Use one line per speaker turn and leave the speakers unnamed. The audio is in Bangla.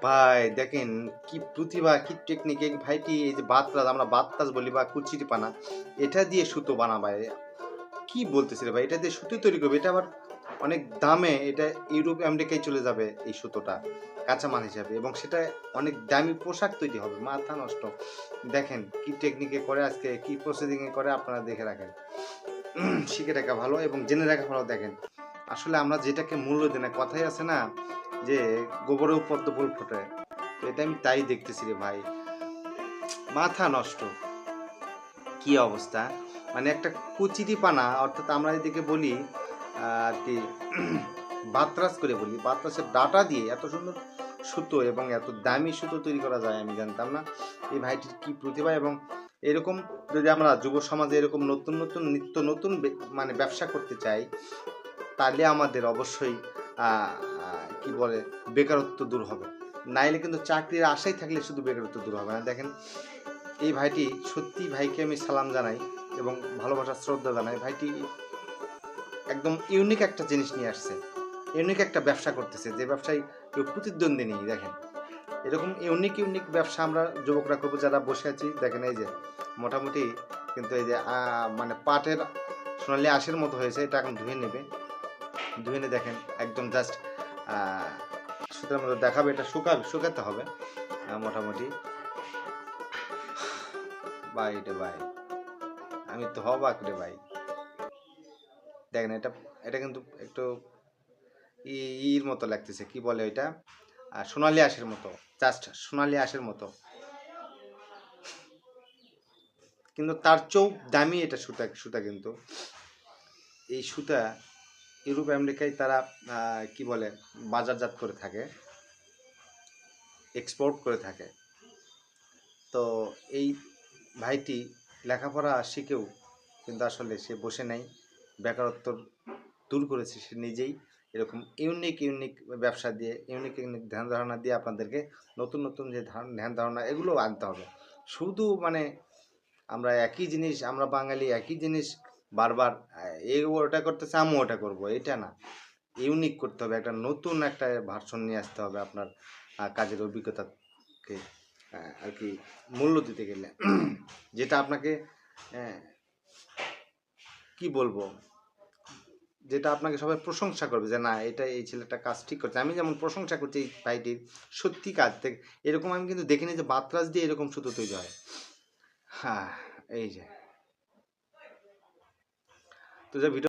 ভাই দেখেন কি প্রতিভা, কি টেকনিক! এই ভাইটি এই যে বাতরাজ, আমরা বাতরাজ বলি বা কুচিরি পানা, এটা দিয়ে সুতো বানাবে। কি বলতেছি রে ভাই, এটা দিয়ে সুতো তৈরি করবে, এটা আবার অনেক দামে, এটা ইউরোপ আমেরিকায় চলে যাবে এই সুতোটা কাঁচামাল হিসাবে, এবং সেটা অনেক দামি পোশাক তৈরি হবে। মাথা নষ্ট! দেখেন কি টেকনিকে করে, আজকে কি প্রসেসিংয়ে করে, আপনারা দেখে রাখেন। শিখে রাখা ভালো এবং জেনে রাখা ভালো। দেখেন আসলে আমরা যেটাকে মূল্য দিই না, কথাই আছে না যে গোবরেও পদ্ম ফুল ফোটে, তো এটা আমি তাই দেখতেছি রে ভাই। মাথা নষ্ট! কি অবস্থা! মানে একটা কুচিরি পানা, অর্থাৎ আমরা এদিকে বলি আর কি বাতরাজ করে বলি, বাতরাজের ডাটা দিয়ে এত সুন্দর সুতো এবং এত দামি সুতো তৈরি করা যায় আমি জানতাম না। এই ভাইটির কি প্রতিভা! এবং এরকম যদি আমরা যুব সমাজে এরকম নতুন নতুন নিত্য নতুন মানে ব্যবসা করতে চাই, তাহলে আমাদের অবশ্যই কি বলে বেকারত্ব দূর হবে। নাইলে কিন্তু চাকরির আশায় থাকলে শুধু বেকারত্ব দূর হবে না। দেখেন এই ভাইটি, সত্যি ভাইকে আমি সালাম জানাই এবং ভালোবাসার শ্রদ্ধা জানাই। ভাইটি একদম ইউনিক একটা জিনিস নিয়ে আসছে, ইউনিক একটা ব্যবসা করতেছে, যে ব্যবসায় কেউ প্রতিদ্বন্দ্বী নেই। দেখেন এরকম ইউনিক ইউনিক ব্যবসা আমরা যুবকরা করবো যারা বসে আছি। দেখেন এই যে মোটামুটি কিন্তু এই যে মানে পাটের সোনালি আঁশের মতো হয়েছে, এটা এখন ধুয়ে নেবে। ধুয়ে নিয়ে দেখেন একদম জাস্ট সুতার মতো দেখাবে, এটা শুকাতে হবে মোটামুটি। ভাই রে ভাই, আমি তো হবাক রে ভাই। দেখেন এটা, এটা কিন্তু একটু ইর মতো লাগতেছে, কি বলে ওইটা, সোনালি আঁশের মতো, জাস্ট সোনালি আঁশের মতো, কিন্তু তার চেয়েও দামি এটা সুতা। সুতা কিন্তু এই সুতা ইউরোপ আমেরিকায় তারা কি বলে বাজারজাত করে থাকে, এক্সপোর্ট করে থাকে। তো এই ভাইটি লেখাপড়া শিখেও কিন্তু আসলে সে বসে নাই, বেকারত্ব দূর করেছে সে নিজেই। এরকম ইউনিক ইউনিক ব্যবসা দিয়ে, ইউনিক ইউনিক ধ্যান ধারণা দিয়ে আপনাদেরকে নতুন নতুন যে ধ্যান ধারণা, এগুলো আনতে হবে। শুধু মানে আমরা একই জিনিস, আমরা বাঙালি একই জিনিস বারবার এই ওটা করতেছে, আমি ওটা করবো, এটা না। ইউনিক করতে হবে, একটা নতুন একটা ভার্সন নিয়ে আসতে হবে আপনার কাজের অভিজ্ঞতাকে আর কি মূল্য দিতে গেলে, যেটা আপনাকে কি বলবো, যেটা আপনাকে সবাই প্রশংসা করবে যে না, এটা এই ছেলেটা কাজ ঠিক করছে। আমি যেমন প্রশংসা করছি এই ভাইটির সত্যি কাজ থেকে, এরকম আমি কিন্তু দেখিনি যে বাতরাজ দিয়ে এরকম সুতো তৈরি হয়। হ্যাঁ, এই যে তো যে ভিডিও